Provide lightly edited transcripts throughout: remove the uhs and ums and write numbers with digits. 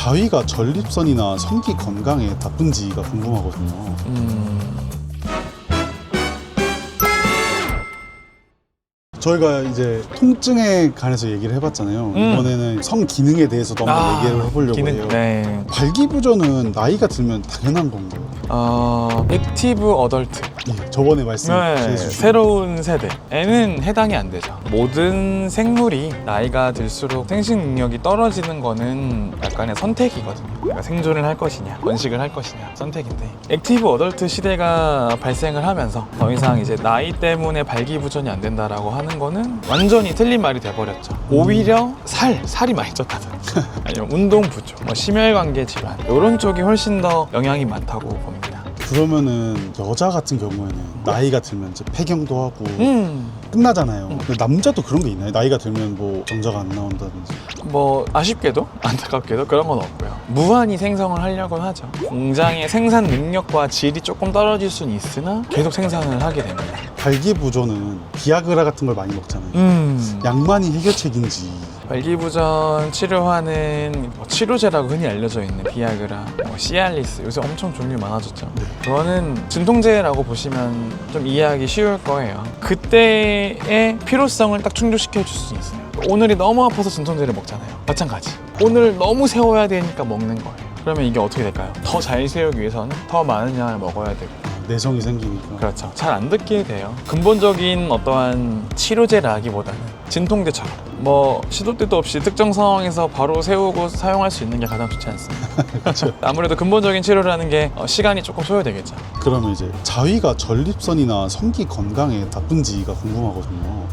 자위가 전립선이나 성기 건강에 나쁜지가 궁금하거든요. 저희가 이제 통증에 관해서 얘기를 해봤잖아요. 이번에는 성 기능에 대해서도 한번 얘기를 해보려고 해요. 네. 발기부전은 나이가 들면 당연한 건가요? 액티브 어덜트. 예, 저번에 말씀해 주신 새로운 세대에는 해당이 안 되죠. 모든 생물이 나이가 들수록 생식 능력이 떨어지는 거는 약간의 선택이거든요. 내가 생존을 할 것이냐, 번식을 할 것이냐, 선택인데 액티브 어덜트 시대가 발생을 하면서 더 이상 이제 나이 때문에 발기부전이 안 된다라고 하는 거는 완전히 틀린 말이 돼버렸죠. 오히려 살이 많이 쪘다든 아니면 운동 부족, 심혈관계 질환 이런 쪽이 훨씬 더 영향이 많다고 봅니다. 그러면은 여자 같은 경우에는 나이가 들면 이제 폐경도 하고 끝나잖아요. 근데 남자도 그런 게 있나요? 나이가 들면 뭐 정자가 안 나온다든지. 아쉽게도 안타깝게도 그런 건 없고요. 무한히 생성을 하려고는 하죠. 공장의 생산 능력과 질이 조금 떨어질 수는 있으나 계속 생산을 하게 됩니다. 발기부전은 비아그라 같은 걸 많이 먹잖아요. 약만이 해결책인지. 발기부전 치료하는 치료제라고 흔히 알려져 있는 비아그라, 시알리스 요새 엄청 종류 많아졌죠. 그거는 진통제라고 보시면 좀 이해하기 쉬울 거예요. 그때의 필요성을 딱 충족시켜 줄 수 있어요. 오늘이 너무 아파서 진통제를 먹잖아요. 마찬가지. 오늘 너무 세워야 되니까 먹는 거예요. 그러면 이게 어떻게 될까요? 더 잘 세우기 위해서는 더 많은 양을 먹어야 되고. 내성이 생기니까. 그렇죠. 잘 안 듣게 돼요. 근본적인 어떠한 치료제라기보다는 진통제처럼 시도 때도 없이 특정 상황에서 바로 세우고 사용할 수 있는 게 가장 좋지 않습니까? 그렇죠. 아무래도 근본적인 치료라는 게 시간이 조금 소요되겠죠. 그러면 이제 자위가 전립선이나 성기 건강에 나쁜지가 궁금하거든요.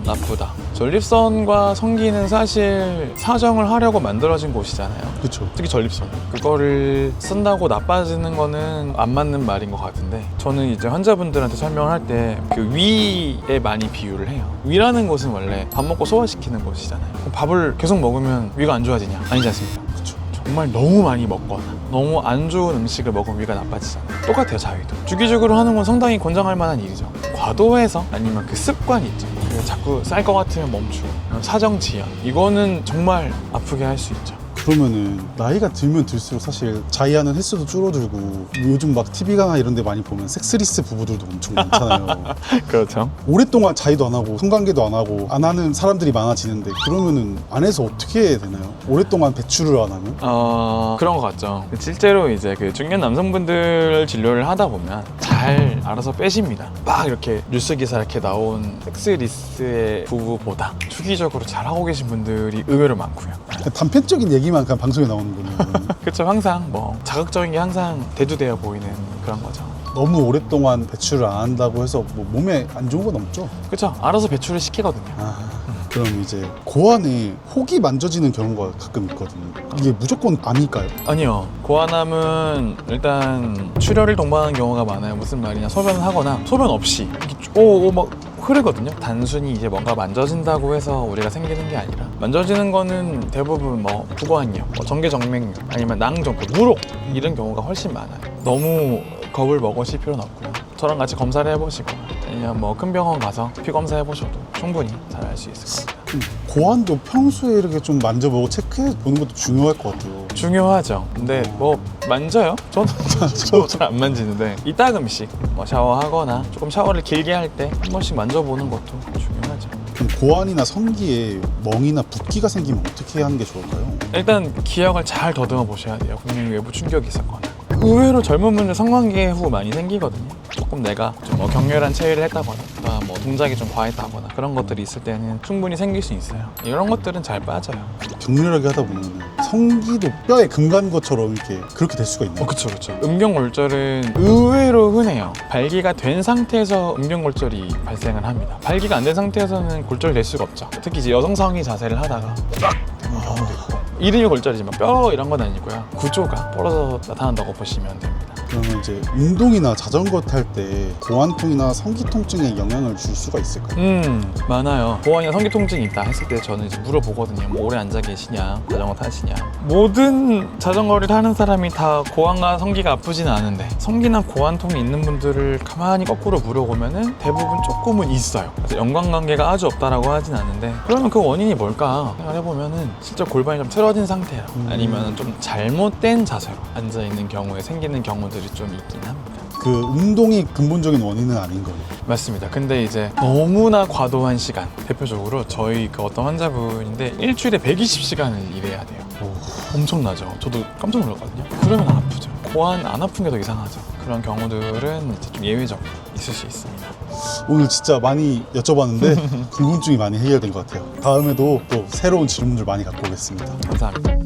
나쁘다. 전립선과 성기는 사실 사정을 하려고 만들어진 곳이잖아요. 그렇죠. 특히 전립선. 그거를 쓴다고 나빠지는 거는 안 맞는 말인 것 같은데, 저는 이제 환자분들한테 설명을 할 때 그 위에 많이 비유를 해요. 위라는 곳은 원래 밥 먹고 소화시키는 곳이잖아요. 그럼 밥을 계속 먹으면 위가 안 좋아지냐? 아니지 않습니까? 그렇죠. 정말 너무 많이 먹거나 너무 안 좋은 음식을 먹으면 위가 나빠지잖아요. 똑같아요, 자위도. 주기적으로 하는 건 상당히 권장할 만한 일이죠. 과도해서 아니면 그 습관이 있죠. 자꾸 쌀 것 같으면 멈추고, 사정지연, 이거는 정말 아프게 할 수 있죠. 그러면은 나이가 들면 들수록 사실 자위하는 횟수도 줄어들고, 요즘 막 TV나 이런 데 많이 보면 섹스리스 부부들도 엄청 많잖아요. 그렇죠. 오랫동안 자위도 안 하고 성관계도 안 하고 안 하는 사람들이 많아지는데, 그러면은 안에서 어떻게 해야 되나요? 오랫동안 배출을 안 하면? 그런 것 같죠. 실제로 이제 그 중년 남성분들 진료를 하다 보면 잘 알아서 빼십니다. 막 이렇게 뉴스 기사 이렇게 나온 섹스리스의 부부보다 주기적으로 잘 하고 계신 분들이 의외로 많고요. 단편적인 얘기만 그냥 방송에 나오는 거네요. 그렇죠. 항상 자극적인 게 항상 대두되어 보이는 그런 거죠. 너무 오랫동안 배출을 안 한다고 해서 몸에 안 좋은 건 없죠? 그렇죠. 알아서 배출을 시키거든요. 그럼 이제 고환에 혹이 만져지는 경우가 가끔 있거든요. 이게 무조건 암일까요? 아니요. 고환암은 일단 출혈을 동반하는 경우가 많아요. 무슨 말이냐, 소변을 하거나 소변 없이 막 흐르거든요. 단순히 이제 뭔가 만져진다고 해서 우리가 생기는 게 아니라, 만져지는 거는 대부분 부관염, 정계정맥류, 아니면 낭종그, 무록 이런 경우가 훨씬 많아요. 너무 겁을 먹으실 필요는 없고요. 저랑 같이 검사를 해보시고, 아니면 큰 병원 가서 피 검사해보셔도 충분히 잘 알 수 있을 겁니다. 고환도 평소에 이렇게 좀 만져보고 체크해 보는 것도 중요할 것 같아요. 중요하죠. 근데 만져요? 저는 잘 안 만지는데, 이따금씩 샤워하거나 조금 샤워를 길게 할 때 한 번씩 만져보는 것도 중요하죠. 그럼 고환이나 성기에 멍이나 붓기가 생기면 어떻게 하는 게 좋을까요? 일단 기억을 잘 더듬어 보셔야 돼요. 분명히 외부 충격이 있었거나. 의외로 젊은 분들 성관계 후 많이 생기거든요. 조금 내가 좀 격렬한 체위를 했다거나, 동작이 좀 과했다거나 그런 것들이 있을 때는 충분히 생길 수 있어요. 이런 것들은 잘 빠져요. 격렬하게 하다 보면 성기도 뼈에 금 간 것처럼 이렇게 그렇게 될 수가 있나요? 그쵸. 음경골절은 의외로 흔해요. 발기가 된 상태에서 음경골절이 발생을 합니다. 발기가 안 된 상태에서는 골절이 될 수가 없죠. 특히 이제 여성성이 자세를 하다가 빡 되는 경우도 있고, 이름이 골절이지만 뼈 이런 건 아니고요. 구조가 부러져서 나타난다고 보시면 됩니다. 그러면 이제 운동이나 자전거 탈 때 고환통이나 성기 통증에 영향을 줄 수가 있을까요? 많아요. 고환이나 성기 통증이 있다 했을 때 저는 이제 물어보거든요. 오래 앉아 계시냐, 자전거 타시냐. 모든 자전거를 타는 사람이 다 고환과 성기가 아프지는 않은데, 성기나 고환통이 있는 분들을 가만히 거꾸로 물어보면은 대부분 조금은 있어요. 그래서 연관관계가 아주 없다라고 하진 않는데, 그러면 그 원인이 뭘까 생각해보면은 실제 골반이 좀 틀어져 쓰러진 상태로 아니면 좀 잘못된 자세로 앉아 있는 경우에 생기는 경우들이 좀 있긴 합니다. 그 운동이 근본적인 원인은 아닌 거예요. 맞습니다. 근데 이제 너무나 과도한 시간, 대표적으로 저희 그 어떤 환자분인데 일주일에 120시간을 일해야 돼요. 엄청나죠. 저도 깜짝 놀랐거든요. 그러면 아프죠. 고안 안 아픈 게 더 이상하죠. 그런 경우들은 이제 좀 예외적으로 있을 수 있습니다. 오늘 진짜 많이 여쭤봤는데 궁금증이 많이 해결된 것 같아요. 다음에도 또 새로운 질문들 많이 갖고 오겠습니다. 감사합니다.